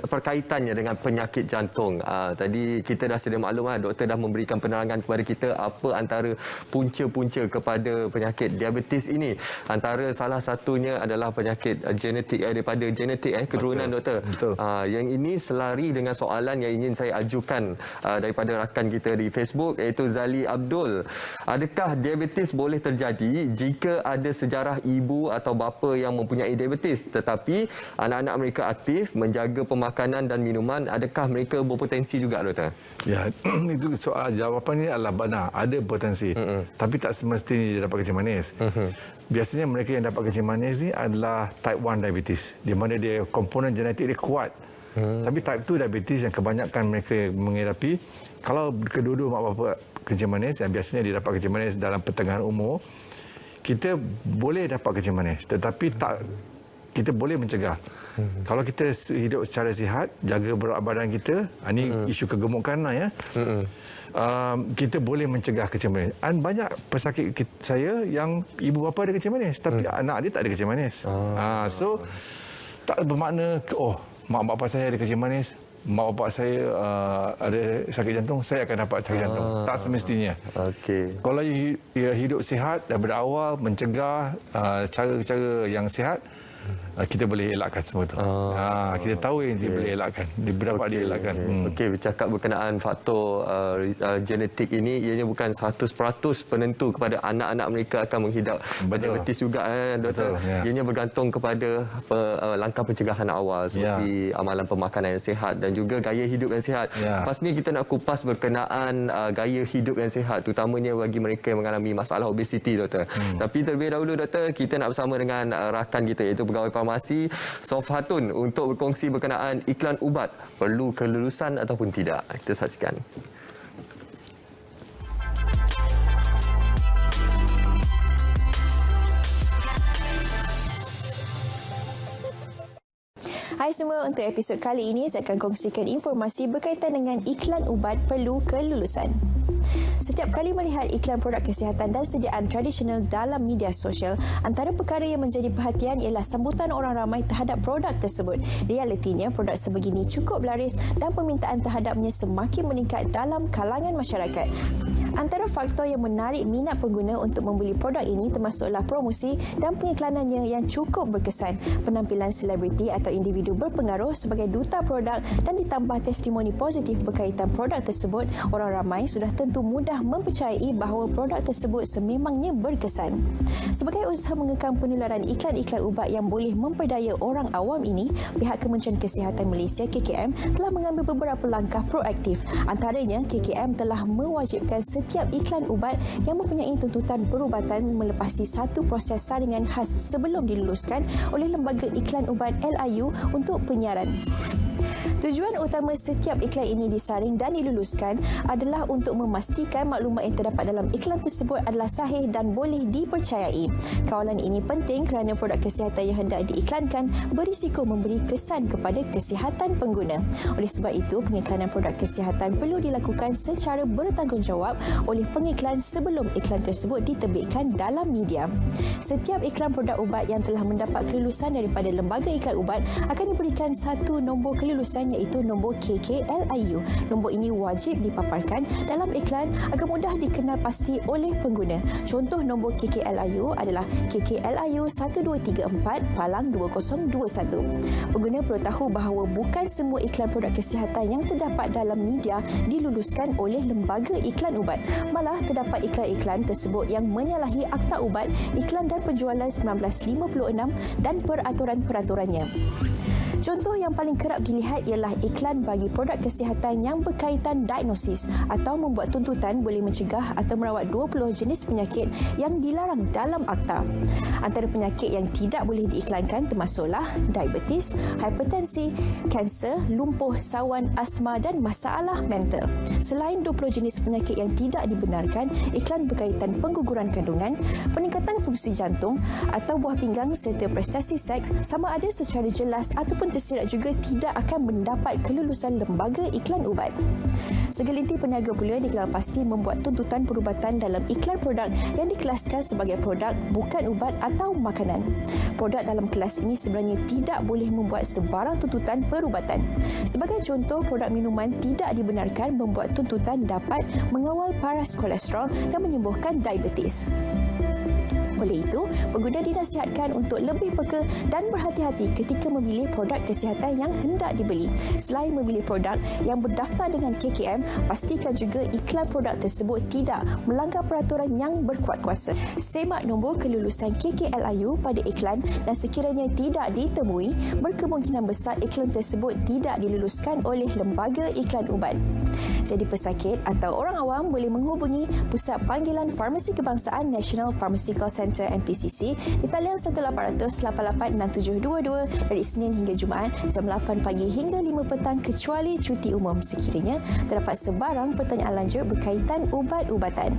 perkaitannya dengan penyakit jantung. Tadi kita dah sedia maklum, doktor dah memberikan penerangan kepada kita apa antara punca-punca kepada penyakit diabetes ini. Antara salah satunya adalah penyakit genetik, daripada genetik keturunan, doktor. Betul. Yang ini selari dengan soalan yang ingin saya ajukan daripada rakan kita di Facebook, iaitu Zali Abdul. Adakah diabetes boleh terjadi jika ada sejarah ibu atau bapa yang mempunyai diabetes, tetapi anak-anak mereka aktif menjaga pemakanan dan minuman, adakah mereka berpotensi juga, doktor? Ya, itu soal jawapannya adalah benar, ada potensi. Tapi tak semestinya dia dapat kencing manis. Biasanya mereka yang dapat kencing manis ni adalah type 1 diabetes, di mana dia komponen genetik dia kuat. Tapi type 2 diabetes yang kebanyakan mereka menghadapi, kalau kedua-dua mak bapa kencing manis, yang biasanya dia dapat kencing manis dalam pertengahan umur, kita boleh dapat kencing manis, tetapi kita boleh mencegah. Kalau kita hidup secara sihat, jaga berat badan kita, ini isu kegemukan kita boleh mencegah kencing manis. Banyak pesakit saya yang ibu bapa ada kencing manis, tapi anak dia tak ada kencing manis. So tak bermakna mak bapa saya ada kencing manis, mak bapak saya ada sakit jantung, saya akan dapat sakit jantung. Tak semestinya. Kalau hidup sihat daripada awal, mencegah cara-cara yang sihat, kita boleh elakkan semua itu. Kita tahu yang dia boleh elakkan, berapa dia elakkan. Bercakap berkenaan faktor genetik ini, ianya bukan 100% penentu kepada anak-anak mereka akan menghidap diabetes juga, doktor. Ianya bergantung kepada langkah pencegahan awal, seperti amalan pemakanan yang sihat dan juga gaya hidup yang sihat. Lepas ni kita nak kupas berkenaan gaya hidup yang sihat, terutamanya bagi mereka yang mengalami masalah obesiti, doktor. Tapi terlebih dahulu, doktor, kita nak bersama dengan rakan kita, iaitu pegawai farmasi Sofhatun, untuk berkongsi berkenaan iklan ubat perlu kelulusan ataupun tidak. Kita saksikan. Hai semua, untuk episod kali ini saya akan kongsikan informasi berkaitan dengan iklan ubat perlu kelulusan. Setiap kali melihat iklan produk kesihatan dan sediaan tradisional dalam media sosial, antara perkara yang menjadi perhatian ialah sambutan orang ramai terhadap produk tersebut. Realitinya, produk sebegini cukup laris dan permintaan terhadapnya semakin meningkat dalam kalangan masyarakat. Antara faktor yang menarik minat pengguna untuk membeli produk ini termasuklah promosi dan pengiklanannya yang cukup berkesan, penampilan selebriti atau individu berpengaruh sebagai duta produk, dan ditambah testimoni positif berkaitan produk tersebut, orang ramai sudah tentu mudah mempercayai bahawa produk tersebut sememangnya berkesan. Sebagai usaha mengekang penularan iklan-iklan ubat yang boleh memperdaya orang awam ini, pihak Kementerian Kesihatan Malaysia KKM telah mengambil beberapa langkah proaktif. Antaranya, KKM telah mewajibkan setiap iklan ubat yang mempunyai tuntutan perubatan melepasi satu proses saringan khas sebelum diluluskan oleh Lembaga Iklan Ubat LIU untuk penyiaran. Tujuan utama setiap iklan ini disaring dan diluluskan adalah untuk memastikan maklumat yang terdapat dalam iklan tersebut adalah sahih dan boleh dipercayai. Kawalan ini penting kerana produk kesihatan yang hendak diiklankan berisiko memberi kesan kepada kesihatan pengguna. Oleh sebab itu, pengiklanan produk kesihatan perlu dilakukan secara bertanggungjawab oleh pengiklan sebelum iklan tersebut diterbitkan dalam media. Setiap iklan produk ubat yang telah mendapat kelulusan daripada Lembaga Iklan Ubat akan diberikan satu nombor kelulusan kelulusan iaitu nombor KKLIU. Nombor ini wajib dipaparkan dalam iklan agar mudah dikenal pasti oleh pengguna. Contoh nombor KKLIU adalah KKLIU 1234-2021. Pengguna perlu tahu bahawa bukan semua iklan produk kesihatan yang terdapat dalam media diluluskan oleh lembaga iklan ubat. Malah terdapat iklan-iklan tersebut yang menyalahi Akta Ubat, Iklan dan Penjualan 1956 dan peraturan-peraturannya. Contoh yang paling kerap dilihat ialah iklan bagi produk kesihatan yang berkaitan diagnosis atau membuat tuntutan boleh mencegah atau merawat 20 jenis penyakit yang dilarang dalam akta. Antara penyakit yang tidak boleh diiklankan termasuklah diabetes, hipertensi, kanser, lumpuh, sawan, asma dan masalah mental. Selain 20 jenis penyakit yang tidak dibenarkan, iklan berkaitan pengguguran kandungan, peningkatan fungsi jantung atau buah pinggang serta prestasi seks sama ada secara jelas ataupun tersirat juga tidak akan mendapat kelulusan lembaga iklan ubat. Segelintir peniaga pula dikenal pasti membuat tuntutan perubatan dalam iklan produk yang dikelaskan sebagai produk bukan ubat atau makanan. Produk dalam kelas ini sebenarnya tidak boleh membuat sebarang tuntutan perubatan. Sebagai contoh, produk minuman tidak dibenarkan membuat tuntutan dapat mengawal paras kolesterol dan menyembuhkan diabetes. Oleh itu, pengguna dinasihatkan untuk lebih peka dan berhati-hati ketika memilih produk kesihatan yang hendak dibeli. Selain memilih produk yang berdaftar dengan KKM, pastikan juga iklan produk tersebut tidak melanggar peraturan yang berkuat kuasa. Semak nombor kelulusan KKLIU pada iklan dan sekiranya tidak ditemui, berkemungkinan besar iklan tersebut tidak diluluskan oleh lembaga iklan ubat. Jadi pesakit atau orang awam boleh menghubungi Pusat Panggilan Farmasi Kebangsaan National Pharmaceutical Centre MPCC di talian 1800886722 dari Isnin hingga Jumaat jam 8 pagi hingga 5 petang kecuali cuti umum sekiranya terdapat sebarang pertanyaan lanjut berkaitan ubat-ubatan.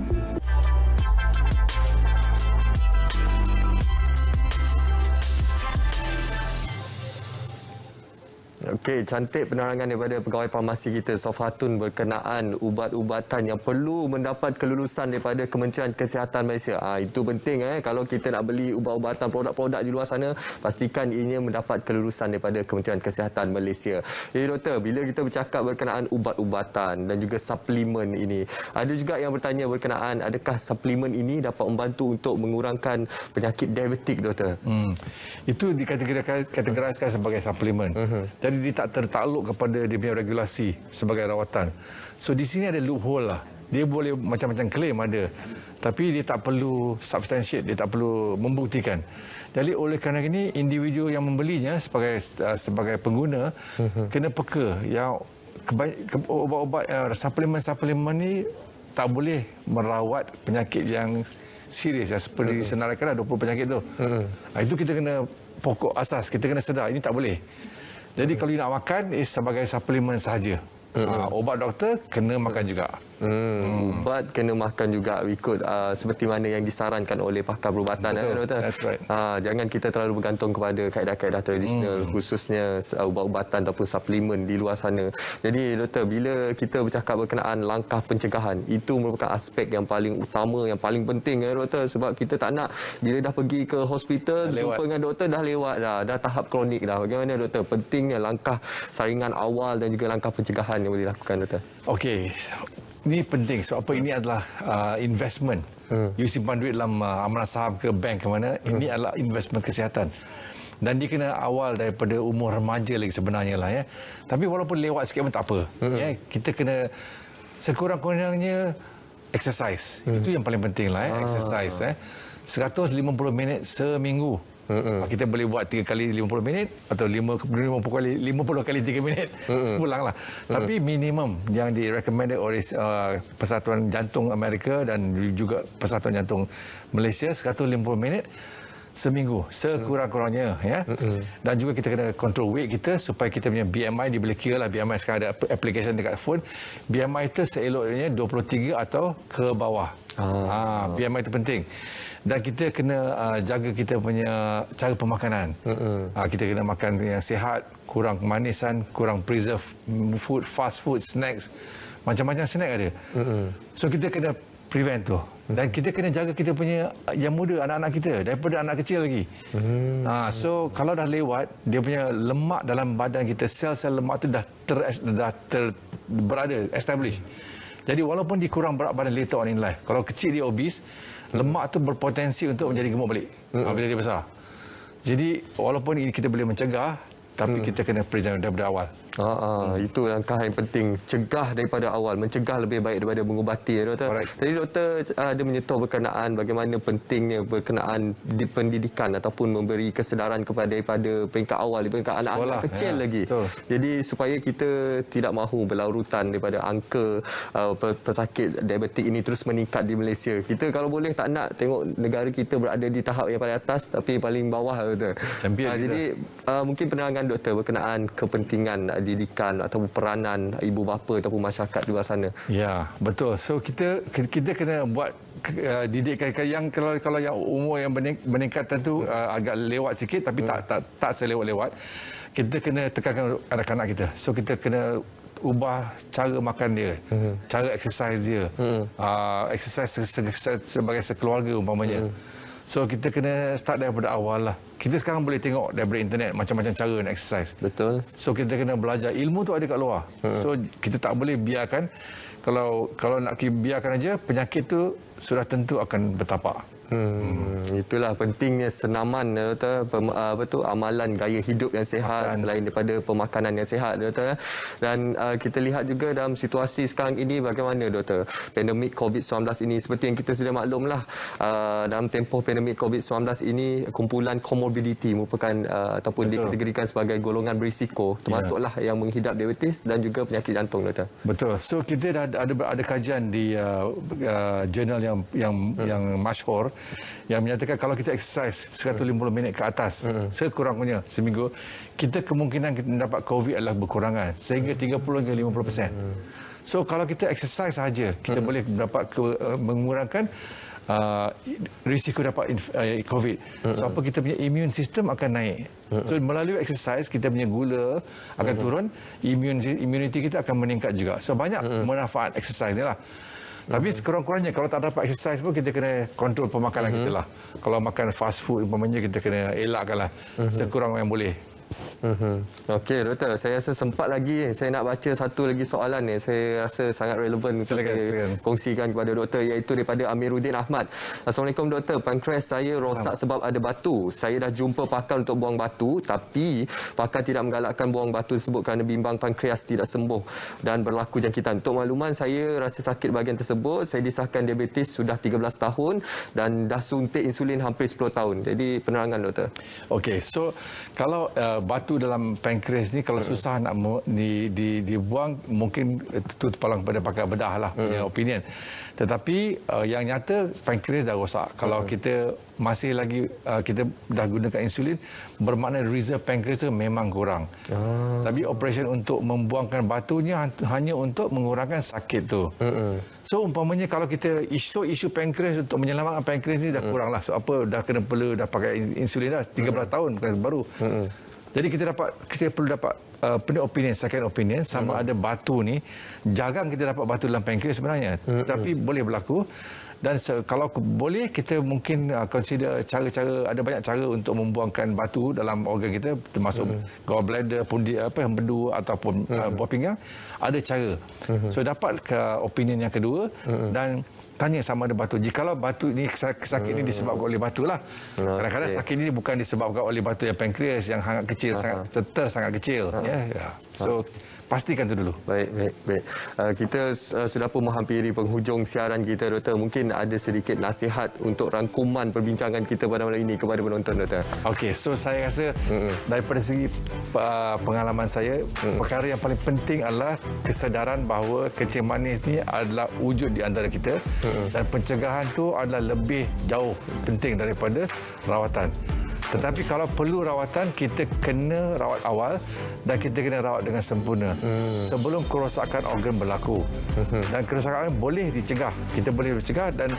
Okey, cantik penerangan daripada pegawai farmasi kita Sofatun berkenaan ubat-ubatan yang perlu mendapat kelulusan daripada Kementerian Kesihatan Malaysia. Itu penting kalau kita nak beli ubat-ubatan, produk-produk di luar sana, pastikan ianya mendapat kelulusan daripada Kementerian Kesihatan Malaysia. Jadi doktor, bila kita bercakap berkenaan ubat-ubatan dan juga suplemen ini, ada juga yang bertanya berkenaan adakah suplemen ini dapat membantu untuk mengurangkan penyakit diabetik, doktor? Itu dikategorikan sebagai suplemen. Jadi dia tak tertakluk kepada dia punya regulasi sebagai rawatan. So di sini ada loophole lah. Dia boleh macam-macam klaim ada. Tapi dia tak perlu substantiate, dia tak perlu membuktikan. Jadi oleh kerana ini individu yang membelinya sebagai pengguna kena peka yang ubat-ubat suplemen ni tak boleh merawat penyakit yang serius seperti senaraikan 20 penyakit tu. Itu kita kena pokok asas, kita kena sedar ini tak boleh. Jadi kalau nak makan sebagai suplemen sahaja. Obat doktor kena makan juga. Ubat kena makan juga ikut seperti mana yang disarankan oleh pakar perubatan. Doktor? That's right. Jangan kita terlalu bergantung kepada kaedah-kaedah tradisional, khususnya ubat-ubatan ataupun suplemen di luar sana. Jadi doktor, bila kita bercakap berkenaan langkah pencegahan, itu merupakan aspek yang paling utama, yang paling penting doktor, sebab kita tak nak bila dah pergi ke hospital jumpa dengan doktor dah lewat dah tahap kronik dah. Bagaimana doktor, pentingnya langkah saringan awal dan juga langkah pencegahan yang boleh dilakukan, doktor? Okey. Ini penting sebab apa, ini adalah investment. You simpan duit dalam amalan saham ke bank ke mana, ini adalah investment kesihatan. Dan dia kena awal daripada umur remaja lagi sebenarnya lah ya. Tapi walaupun lewat sikit pun tak apa. Ya, kita kena sekurang-kurangnya exercise. Itu yang paling penting lah exercise 150 minit seminggu. Kita boleh buat 3 kali 50 minit atau 50 kali 3 minit. Pulanglah. Tapi minimum yang direkomended oleh Persatuan Jantung Amerika dan juga Persatuan Jantung Malaysia 150 minit seminggu sekurang-kurangnya ya. Dan juga kita kena control weight kita supaya kita punya BMI dia boleh kira lah. BMI sekarang ada application dekat phone. BMI itu seeloknya 23 atau ke bawah. BMI itu penting. Dan kita kena jaga kita punya cara pemakanan. Kita kena makan yang sihat, kurang kemanisan, kurang preserve food, fast food, snacks. Macam-macam snack ada. So kita kena prevent tu. Dan kita kena jaga kita punya yang muda, anak-anak kita daripada anak kecil lagi. So kalau dah lewat, dia punya lemak dalam badan kita, sel-sel lemak tu dah berada establish. Jadi walaupun dia kurang berat badan later on in life, kalau kecil dia obese, lemak tu berpotensi untuk menjadi gemuk balik bila dia besar. Jadi walaupun ini kita boleh mencegah, tapi kita kena prevent daripada awal. Itu langkah yang penting, cegah daripada awal, mencegah lebih baik daripada mengubati, ya, doktor. Correct. Jadi doktor ada menyentuh berkenaan bagaimana pentingnya berkenaan di pendidikan ataupun memberi kesedaran kepada peringkat awal, di peringkat anak-anak kecil lagi. Betul. Jadi supaya kita tidak mahu berlarutan daripada angka pesakit diabetik ini terus meningkat di Malaysia. Kita kalau boleh tak nak tengok negara kita berada di tahap yang paling atas tapi paling bawah, doktor. Champion Jadi mungkin penerangan doktor berkenaan kepentingan didikan ataupun peranan ibu bapa ataupun masyarakat di luar sana. Ya, betul. So kita kena buat didikan yang kalau yang umur yang meningkatan tu agak lewat sikit tapi tak selewat-lewat. Kita kena tekankan anak-anak kita. So kita kena ubah cara makan dia, cara exercise dia. Exercise sebagai sekeluarga umpamanya. So kita kena start daripada awal lah. Kita sekarang boleh tengok daripada internet macam-macam cara nak exercise. Betul. So kita kena belajar, ilmu tu ada kat luar. So kita tak boleh biarkan, kalau nak biarkan aja, penyakit tu sudah tentu akan bertapak. Itulah pentingnya senaman, doktor, amalan gaya hidup yang sihat selain daripada pemakanan yang sihat, doktor. Dan kita lihat juga dalam situasi sekarang ini bagaimana, doktor, pandemik COVID-19 ini, seperti yang kita sudah maklumlah, dalam tempoh pandemik COVID-19 ini kumpulan comorbidity merupakan ataupun dikategorikan sebagai golongan berisiko, termasuklah yang menghidap diabetes dan juga penyakit jantung, doktor. Betul. So kita dah ada kajian di jurnal yang masyhur yang menyatakan kalau kita exercise 150 minit ke atas sekurang-kurangnya seminggu, kita kemungkinan kita mendapat COVID adalah berkurangan sehingga 30 hingga 50%. So kalau kita exercise saja, kita boleh dapat mengurangkan risiko dapat COVID. So apa, kita punya immune system akan naik. So melalui exercise kita punya gula akan turun, immunity kita akan meningkat juga. So banyak manfaat exercise ni lah. Tapi sekurang-kurangnya kalau tak dapat exercise pun kita kena kontrol pemakanan kita lah. Kalau makan fast food umpamanya, kita kena elakkan lah sekurang yang boleh. Okey, doktor, saya rasa sempat lagi saya nak baca satu lagi soalan ni. Saya rasa sangat relevan untuk saya kongsikan kepada doktor, iaitu daripada Amiruddin Ahmad. Assalamualaikum doktor, pankreas saya rosak sebab ada batu. Saya dah jumpa pakar untuk buang batu, tapi pakar tidak menggalakkan buang batu tersebut kerana bimbang pankreas tidak sembuh dan berlaku jangkitan. Untuk makluman, saya rasa sakit bahagian tersebut. Saya disahkan diabetes sudah 13 tahun dan dah suntik insulin hampir 10 tahun. Jadi penerangan, doktor. Okey, so kalau batu dalam pankreas ni kalau susah nak dibuang, mungkin itu terpalang kepada pakar bedah lah punya opinion. Tetapi yang nyata pankreas dah rosak. Kalau kita masih lagi kita dah gunakan insulin, bermakna reserve pankreas tu memang kurang. Tapi operation untuk membuangkan batunya hanya untuk mengurangkan sakit tu. So umpamanya kalau kita isu pankreas untuk menyelamatkan pankreas ni dah kurang lah. So apa, dah kena perlu dah pakai insulin dah 13 tahun bukan baru. Jadi kita perlu dapat opinion, second opinion, sama ada batu ni, jarang kita dapat batu dalam pankreas sebenarnya, tapi boleh berlaku. Dan kalau boleh, kita mungkin consider cara-cara, ada banyak cara untuk membuangkan batu dalam organ kita, termasuk gallbladder, empedu ataupun buah pinggang, ada cara. So dapat opinion yang kedua dan tanya sama ada batu. Jikalau batu ni, sakit ni disebabkan oleh batu lah. Kadang-kadang sakit ni bukan disebabkan oleh batu yang pankreas yang sangat kecil, sangat kecil. So pastikan itu dulu. Baik. Kita sudah pun menghampiri penghujung siaran kita, doktor. Mungkin ada sedikit nasihat untuk rangkuman perbincangan kita pada malam ini kepada penonton, doktor. Okey, so saya rasa daripada segi pengalaman saya, perkara yang paling penting adalah kesedaran bahawa kencing manis ni adalah wujud di antara kita dan pencegahan tu adalah lebih jauh penting daripada rawatan. Tetapi kalau perlu rawatan, kita kena rawat awal dan kita kena rawat dengan sempurna sebelum kerosakan organ berlaku. Dan kerosakan boleh dicegah. Kita boleh dicegah dan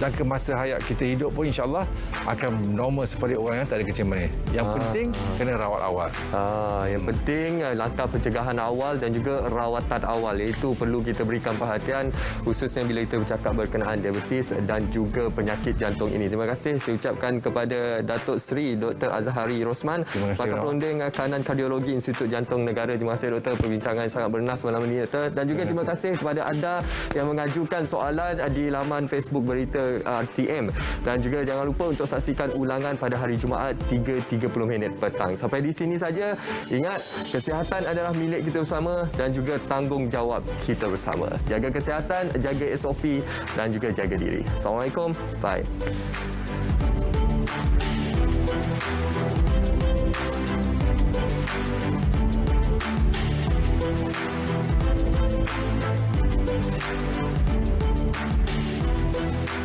jangka masa hayat kita hidup pun insya-Allah akan normal seperti orang yang tak ada kencing manis. Yang penting kena rawat awal. Yang penting langkah pencegahan awal dan juga rawatan awal, iaitu perlu kita berikan perhatian khususnya bila kita bercakap berkenaan diabetes dan juga penyakit jantung ini. Terima kasih saya ucapkan kepada Datuk Seri Dr. Azhari Rosman, Pakar Perunding Kanan Kardiologi Institut Jantung Negara. Terima kasih Doktor, perbincangan yang sangat bernas malam ini Doktor. Dan juga terima kasih kepada anda yang mengajukan soalan di laman Facebook Berita RTM. Dan juga jangan lupa untuk saksikan ulangan pada hari Jumaat 3.30 petang. Sampai di sini saja. Ingat, kesihatan adalah milik kita bersama dan juga tanggungjawab kita bersama. Jaga kesihatan, jaga SOP dan juga jaga diri. Assalamualaikum. Bye.